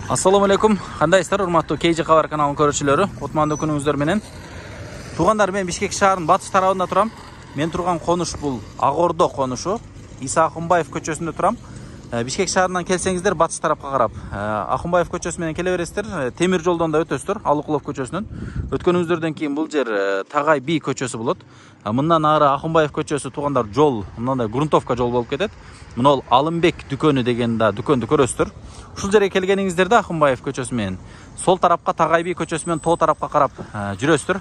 Assalamu alaikum. Кандайсыздар, урматтуу KG Кабар каналынын көрүүчүлөрү? Кутмандуу күнүңүздөр менен. Туугандар, мен Бишкек шаарынын батыш тарабында турам. Мен турган конуш бул Ак Ордо конушу. Иса Акунбаев көчөсүндө турам. Бишкек шаарынан келсеңиздер батыш тарапка карап, Акунбаев көчөсү менен келе бересиздер. Темир жолдон да өтөсүздөр, Алыкулов көчөсүнөн. Өткөнүңүздөрдөн кийин бул жер Тагай Би көчөсү болот. Мындан ары Акунбаев көчөсү туугандар жол, мындай грунтовка жол болуп кетет. Мына ол Алымбек дүкөнү деген да дүкөндү көрөсүздөр. Ушул жерге келгениңиздерде Акунбаев көчөсү менен сол тарапка Тагай Би көчөсү менен тоо тарапка карап жүрөсүздөр.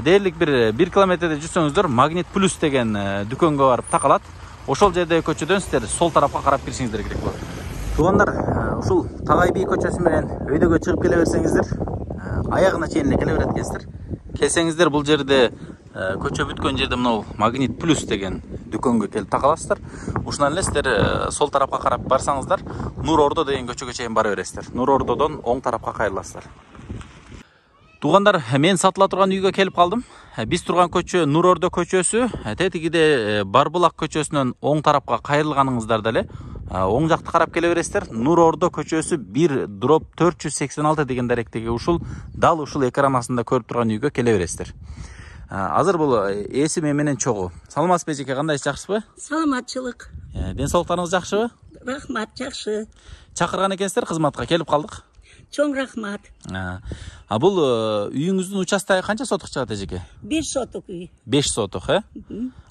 Дээрлик бир 1 километрде жүрсөңүздөр Магнит Плюс деген дүкөнгө барып такалат. Ошол жердеги көчөдөн сиздер сол тарапка карап киришиңиздер керек болот. Туугандар, ушул Тагай Би көчөсү менен өйдөгө чыгып келе берсеңиздер, аягына чейин эле келе берет экенсиздер. Келсеңиздер бул жерде көчө бүткөн жерде мына Магнит Плюс деген дүкөнгө келип такаласыздар. Ушунан эле сиздер сол тарапка карап барсаңыздар, Нур Ордо деген көчөгө чейин бара бересиздер. Нур Ордодон оң тарапка кайрыласыздар. Туугандар, мен сатыла турган үйгө келип калдым. Биз турган көчө Нур Ордо көчөсү. Тетигиде Барбулак көчөсүнөн оң тарапка кайрылганыңыздарда эле оң жакты карап келе бересиздер. Нур Ордо көчөсү 1/486 деген даректеги ушул дал ушул экран астында көрүп турган үйгө келе бересиздер. Азыр бул ээси мен менен чогуу. Саламатсызбы эжеке, кандайсыз, жакшысызбы? Саламатчылык. Ден соолуктарыңыз жакшыбы? Рахмат, жакшы. Чакырган экенсиздер, кызматка келип калдык. Чоң рахмат. Бул үйүңүздүн участогу канча сотук чыгат эжеке? 1 сотук үй. 5 сотук,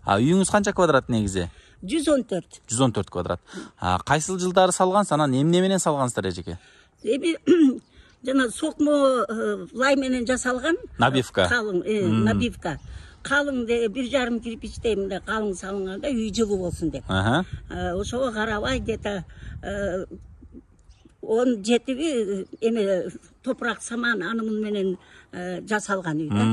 үйүңүз канча квадрат негизи? 114. 114 квадрат. Кайсыл жылдары салгансыз, анан эмне менен салгансыздар эжеке? Жана сокмо лай менен жасалган. Набивка. Калың, набивка. Калың 1,5 кирпичтей мындай калың салынганда үй жылуу болсун деп. Ошого карабай где-то 17 эме топурак саман анымын менен жасалган үй да.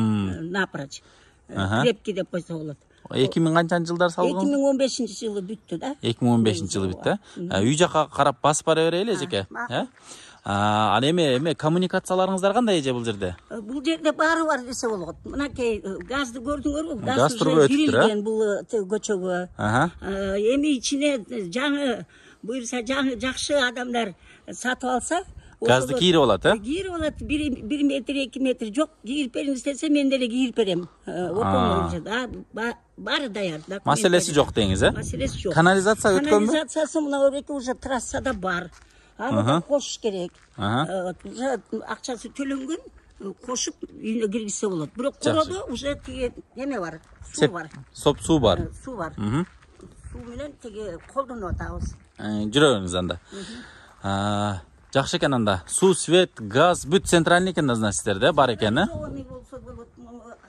Напрочь. Крепкий деп койсо болот. 2000 канчанчы жылдар салган? 2015-жылы бүттү да. 2015-жылы бүттү. Үй жака карап басып бара берели эжеке. Ал эме коммуникацияларыңыздар кандай эже бул жерде? Бул жерде баары бар десе болот. Мынакей газды көрдүңөрбү? Газ турбу өтүп турат бул көчөгө. Эми ичине жаңы буюрса жаңы жакшы адамдар сатып алса, газды кийирип алат, Кийирип алат, 1 метр, 2 метр жок, кийирип бериңиз десе мен деле кийирип берем. Баары даяр. Маселеси жок деңиз, Маселеси жок. Канализация өткөнбү? Канализациясы мына öreки уже трассада бар. Аны кошуш керек. Уже акчасы төлөнгөн, кошуп үйүнө киргизсе болот. Бирок кородо уже тиги эме бар, суу бар. Суу бар. Суу бар. Суу менен тиги колдонуп атабыз. Жүрө бериңиз анда. Жакшы экен анда. Суу, свет, газ бүт центральный экен да сиздерде бар экен, болсо болот,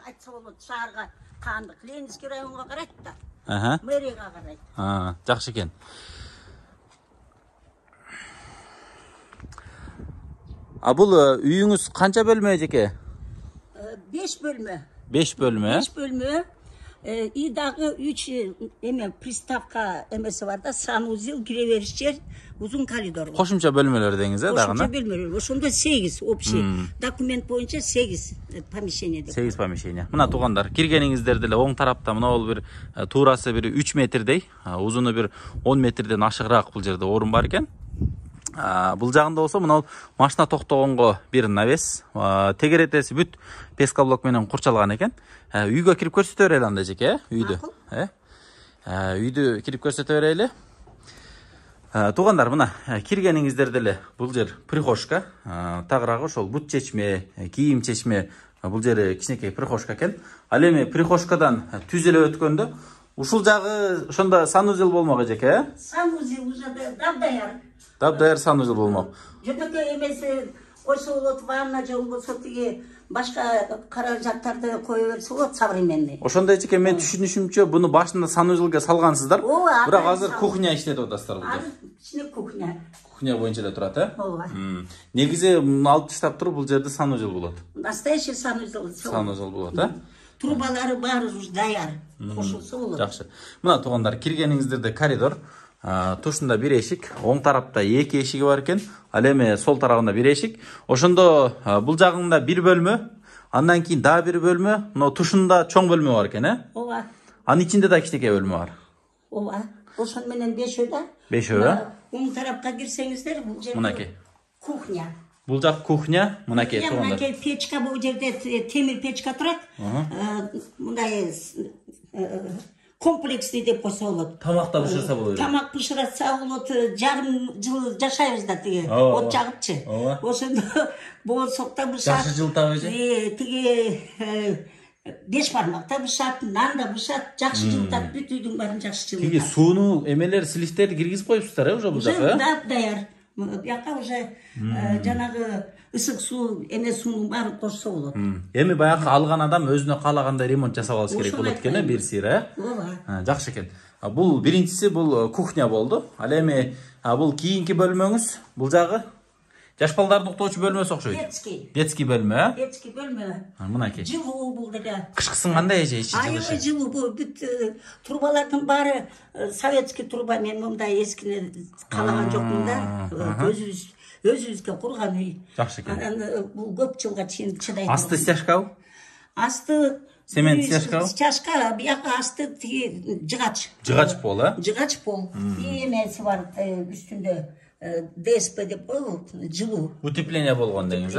айтса болот, шаарга таандык, Ленинский районго карайт да. Мэрияга карайт. Жакшы экен. Бул үйүңүз канча бөлмө эжеке? 5 бөлмө. 5 бөлмө? 5 бөлмө. И дагы 3 эме приставка эмеси бар да, санузел, кире бериш жер, узун коридор. Кошумча бөлмөлөр деңиз, дагы? Кошумча бөлмөлөр. Ошондо 8 общий. Документ боюнча 8 помещение деп. 8 помещение. Мына туугандар, киргениңиздерде эле оң тарапта мына бул бир туурасы бир 3 метрдей, узуну бир 10 метрден ашыгыраак бул жерде орун бар экен. Бул жагында болсо мына машина токтогонго бир навес, тегеретеси бүт пескоблок менен курчалган экен. Үйгө кирип көрсөтө берели анда эжеке, үйдү. Үйдү кирип көрсөтө берели. Туугандар, мына киргениңиздерде эле бул жер прихожка, тагыраагы ошол бут чечме, кийим чечме, бул жери кичинекей прихожка экен. Ал эми прихожкадан түз эле өткөндө ушул жагы ошондо санузел болмок эжеке, Санузел уже дабдаяр. Дабдаяр санузел болмок. Жөнөкөй эмеси койсо болот, ванна же болбосо тиги башка каражаттарды кое берсе болот, современный. Ошондо эжеке, мен түшүнүшүмчө буну башында санузелге салгансыздар. Бирок азыр кухня ичинде атасыздар бул. Ичинде кухня. Кухня боюнча эле турат, Ооба. Негизи алып таштап туруп бул жерде санузел болот. Настоящий санузел. Санузел болот, Трубалары баары уж даяр. Кошулса болот. Жакшы. Мына туугандар, киргениңиздерде коридор. Тушунда бир эшик, оң тарапта 2 эшиги бар экен, ал эми сол тарабында бир эшик. Ошондо бул жагында бир бөлмө, андан кийин дагы бир бөлмө, но тушунда чоң бөлмө бар экен, Ооба. Анын ичинде да кичинекей бөлмө бар. Ооба. Ошон менен 5 да. 5 Оң тарапка кирсеңиздер, бул жер мынакей. кухня. Бул жак кухня, мынакей туугандар. Мынакей печка, бул жерде темир печка турат. Мындай комплексный деп койсо болот. Тамак да бышырса болот. Тамак бышырса болот. Жарым жыл жашайбыз да тиги. От жагыпчы. Ошондо болсок да бышат. Жакшы жылтабы же? Тиги 5 бармакта бышат, нан да бышат, жакшы жылтат, бүт үйдүн баарын жакшы жылтат. Тиги сууну эмелер, силиктерди киргизип коюпсуздар, уже бул жака? Да, даяр. Бияка уже жанагы ысык суу, эме суунун баарын кошсо болот. Эми баягы алган адам өзүнө каалагандай ремонт жасап алыш керек болот экен, бир сыйра, Ооба. Жакшы экен. Бул биринчиси бул кухня болду. Ал эми бул кийинки бөлмөңүз, бул жагы жаш балдардын уктоочу бөлмөсү окшойт. Детский бөлмө, Детский бөлмө. Мынакей. Жылуу бул деде. Кышкысын кандай эже ичи Аябай жылышы? жылуу бул бүт трубалардын баары советский труба. Мен мындай эскини каалаган жокмун да. Өзүбүзгө курган үй. Жакшы экен. Анан бул көп жылга чейин чыдайт. Асты стяжкабы? Асты Цемент стяжкабы? Стяжка, бияка асты тиги жыгач. Жыгач пол, Жыгач пол. Эмеси бар үстүндө ДСП деп коебу, жылуу. Утепление болгон деңиз,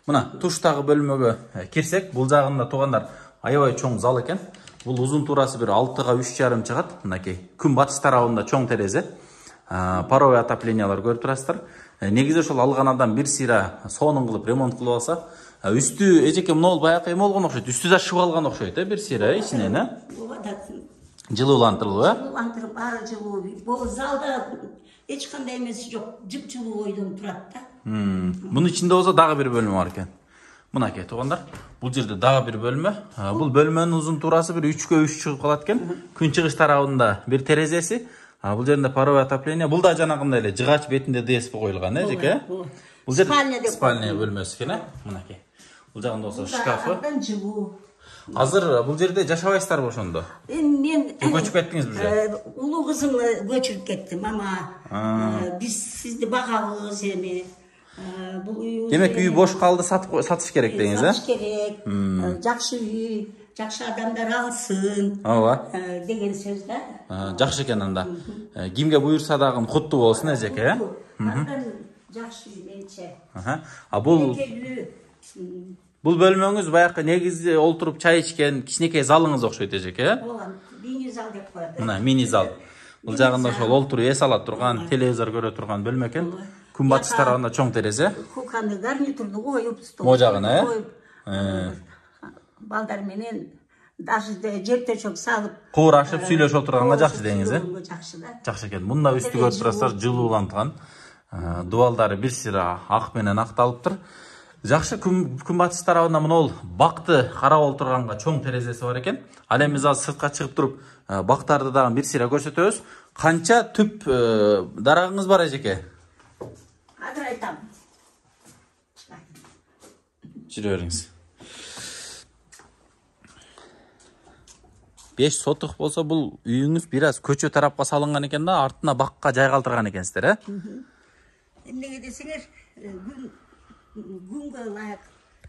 Мына туштагы бөлмөгө кирсек, бул жагында туугандар аябай чоң зал экен. Бул узун туурасы бир 6га 3,5 чыгат. Мынакей. Күн батыш тарабында чоң терезе. Паровой отоплениялар көрүп турасыздар. Негизи ошол алган адам бир сыйра сонун кылып ремонт кылып алса, үстү эжеке мынол баягы эме болгон окшойт. Үстү да шыгып алган окшойт, бир сыйра ичинен, Жылуулантырылуу, Жылуулантырып, баары жылуу. Бул залда эч кандай эмеси жок, жыпжылуу ойдон турат да. Мунун ичинде болсо дагы бир бөлмө бар экен. Мынакей туугандар, бул жерде дагы бир бөлмө. Бул бөлмөнүн узун туурасы бир 3га 3 чыгып калат экен. Күн чыгыш тарабында бир терезеси. Бул жерде паровой отопление. Бул да жанагындай эле жыгач бетинде ДСП коюлган, эжеке. Бул жерде спальня бөлмөсү экен, Мынакей. Бул жагында болсо шкафы. Жылуу. Азыр бул жерде жашабайсыздарбы ошондо? Мен Көчүп кеттиңизби же? Улуу кызымды көчүрүп кеттим, мама. Биз сизди багабыз эми. Бул үйүбүз. Демек үй бош калды, сатыш керек деңиз, Сатыш керек. Жакшы үй, жакшы адамдар алсын. Ооба. Деген сөз да. Жакшы экен анда. Кимге буйрса дагы куттуу болсун, эжеке, Андан жакшы үй менче. Бул бөлмөңүз баягы негизи олтуруп чай ичкен кичинекей залыңыз окшойт, эжеке, Ооба, мини зал деп коет. Мына мини зал. Бул жагында ошол олтуруп эс ала турган, телевизор көрө турган бөлмө экен. Күн батыш тарабында чоң терезе. Куханды гарнитурду коюп, стол. Могу жагына, Балдар менен даже жер төшөк салып, куурашып сүйлөшүп отурганга жакшы деңиз, Жакшы да. Жакшы экен. Мында үстү көрүп турасыздар, жылууланган. Дубалдары бир сыйра ак менен акталыптыр. Жакшы, күн батыш тарабында мынол бакты карап отурганга чоң терезеси бар экен. Ал эми азыр сыртка чыгып туруп, бактарды дагы бир сыйра көрсөтөбүз. Канча түп дарагыңыз бар, эжеке? Азыр айтам. Жүрө бериңиз. 5 сотық болса, бұл үйіңіз бираз көчө тарапқа салынган экен да, артына бакка жайгалтырган экенсиздер, Эмнеге десеңер, күнгө ылайык.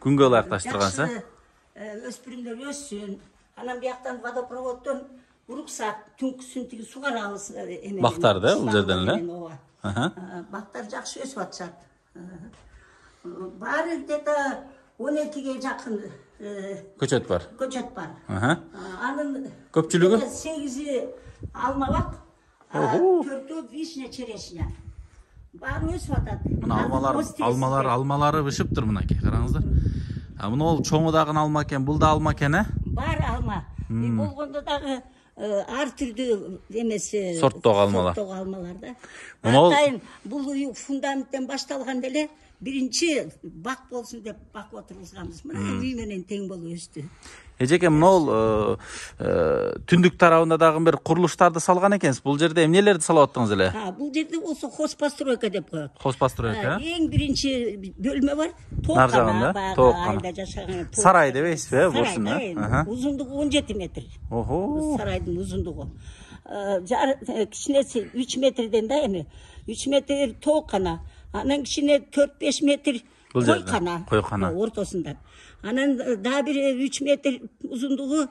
Күнгө ылайыкташтыргансыз, Өспүрүмдөр өссүн. Анан бияктан водопроводдон уруксак, түнкүсүн тиги сугарабыз эме. Бактарды, бул жерден эле. Бактар жакшы өсүп атышат. Баары где-то 12ге жакын көчөт бар. Анын көпчүлүгү 8-и алма бак, 4-ө вишня черешня. Баары өсүп атат. Мына алмалары бышыптыр, мынакей, караңыздар. Мына ол чоңу дагы алма экен, бул да алма экен, Баары алма. Болгондо дагы ар түрдүү эмеси, сорттогу алмалар. Да. Атайын бул үй фундаменттен башталган деле биринчи бак болсун деп бакып отургузганбыз. Мына үй менен тең болуп өстү. Эжеке, мынол түндүк тарабында дагы бир курулуштарды салган экенсиз. Бул жерде эмнелерди салып аттыңыз эле? Бул жерде болсо хозпостройка деп коет. Хозпостройка. Эң биринчи бөлмө бар. Тооккана, айда жашаган. Сарай дебейсизби, бошуна? Узундугу 17 метр. Сарайдын узундугу. Кичинеси 3 метрден да эми. 3 метр тооккана. Анан кичине 4-5 метр койкана ортосунда. Анан да бир 3 метр узундугу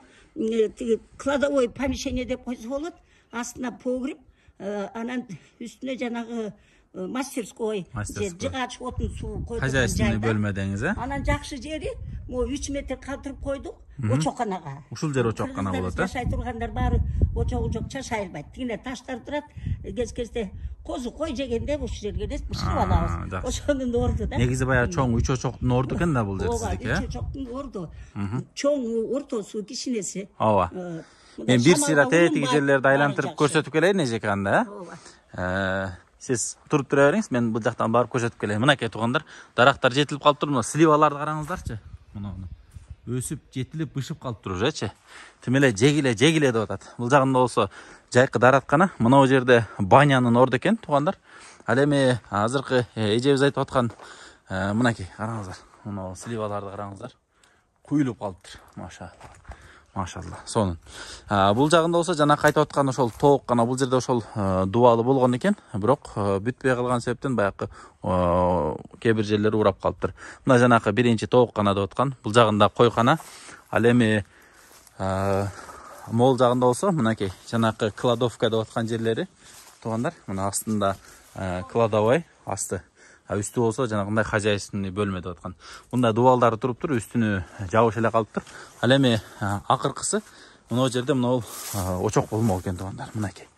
кладовой помещение деп койсо болот. Астына погреб, анан үстүнө жанагы мастерской, жыгач отун суу койдук. Хозяйственный бөлмедеңиз, Анан жакшы жери, могу 3 метр калтырып койдук, очокканага. Ушул жер очоккана болот, Жашай тургандар баары очогу жок жашай албайт. Тигине таштар турат, кез-кезде козу кой жегенде ушул жерге элес бышырып алабыз. Ошонун орду да. Негизи баягы чоң 3 очоктун орду экен да бул жер сиздики, 3 очоктун орду. Чоң ортосу кичинеси. Ооба. Мен бир сыйра тетиги жерлерди айлантырып көрсөтүп келейин эжеке анда. Сиз туруп тура бериңиз, мен бул жактан барып көрсөтүп келейин. Мынакей туугандар, дарактар жетилип калыптыр, мына сливаларды караңыздарчы. Мына өсүп, жетилип, бышып калып турушачы. Тим эле жегиле деп атат. Бул жагында болсо жайкы дараткана, мына жерде банянын орду экен туугандар. Ал эми азыркы эжебиз айтып аткан мынакей караңыздар. Мына сливаларды караңыздар. Куюлуп калыптыр. Машалла. Сонун. Бул жагында болсо жана кайтып аткан ошол тоок гана бул жерде ошол дубалы болгон экен, бирок бүтпөй калган себептен баягы кээ бир жерлери урап калыптыр. Мына жанакы биринчи тоок гана деп аткан. Бул жагында койкана. Ал эми мол жагында болсо мынакей жанакы кладовка деп аткан жерлери туугандар. Мына астында кладовой асты. Үстү болсо жанагындай хозяйственный бөлмө деп аткан. Мында дубалдары туруптур, үстүнү жабыш эле калыптыр. Ал эми акыркысы мына жерде мына очок болмок экен туугандар. Мынакей.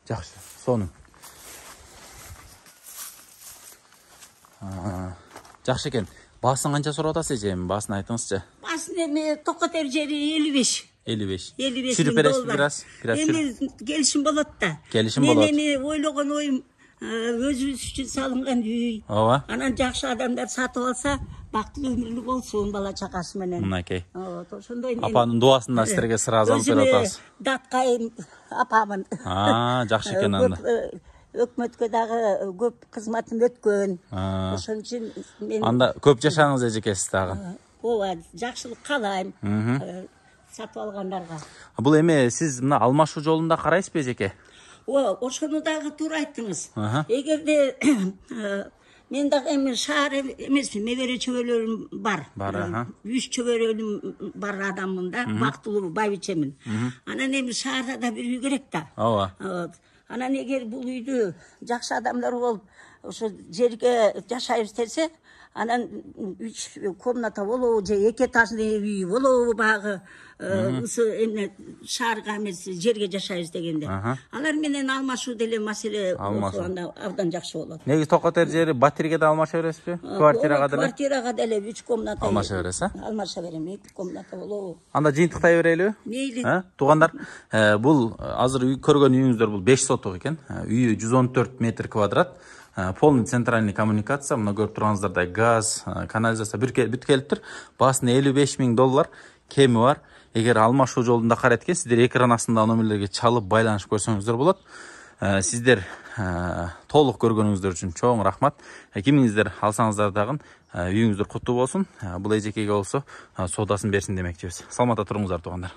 Жакшы. Сонун. Жакшы экен. Баасын канча сурап атасыз эжем? Баасын айтыңызчы. Баасын эми токотер жери 55. 55. Сүрүп бересиз бираз? Эми келишим болот да. Келишим болот. Мен эми ойлогон оюм өзүбүз үчүн салынган үй. Ооба. Анан жакшы адамдар сатып алса, бактылуу өмүрлүү болсун бала чакасы менен. Мынакей. Ошондой мен апанын дуасында сиздерге сразу алып берип атасыз. Даткайым апамын. Жакшы экен анда. Өкмөткө дагы көп кызматын өткөн. Ошон үчүн мен анда көп жашаңыз эжеке сиз дагы. Ооба, жакшылык каалайм сатып алгандарга. Бул эми сиз мына алмашуу жолунда карайсызбы эжеке? Ошону дагы туура айттыңыз. Эгерде мен дагы эми шаар эмесмин, мебере чөбөлөрүм бар. 3 чөбөлөрүм бар адаммын да, бактылуу байбичемин. Анан эми шаарда да бир үй керек да. Ооба. Анан эгер бул үйдү жакшы адамдар болуп, ошо жерге жашайбыз десе, анан 3 комната болобу же 2 этажный үй болобу багы шаарга эмес жерге жашайбыз дегенде. Алар менен алмашуу деле маселе анда абдан жакшы болот. Негизи токотер жери батирге да алмаша бересизби? Квартирага деле? Квартирага деле 3 комната алмаша бересиз, алмаша берем, 2 комната болобу. Анда жыйынтыктай берелиби? Мейли. Туугандар, бул азыр көргөн үйүңүздөр бул 5 соток экен. Үйү 114 метр квадрат. Полный центральный коммуникация, мына көрүп турганыңыздардай газ, канализация бүт келиптир. Баасын $55,000 кеми бар. Эгер алмашуу жолунда карайт экен, сиздер экран астындагы номерлерге чалып байланышып көрсөңүздөр болот. Сиздер толук көргөнүңүздөр үчүн чоң рахмат. Кимиңиздер алсаңыздар дагы үйүңүздөр куттуу болсун. Бул эжекеге болсо соодасын берсин демекчибиз. Саламатта туруңуздар туугандар.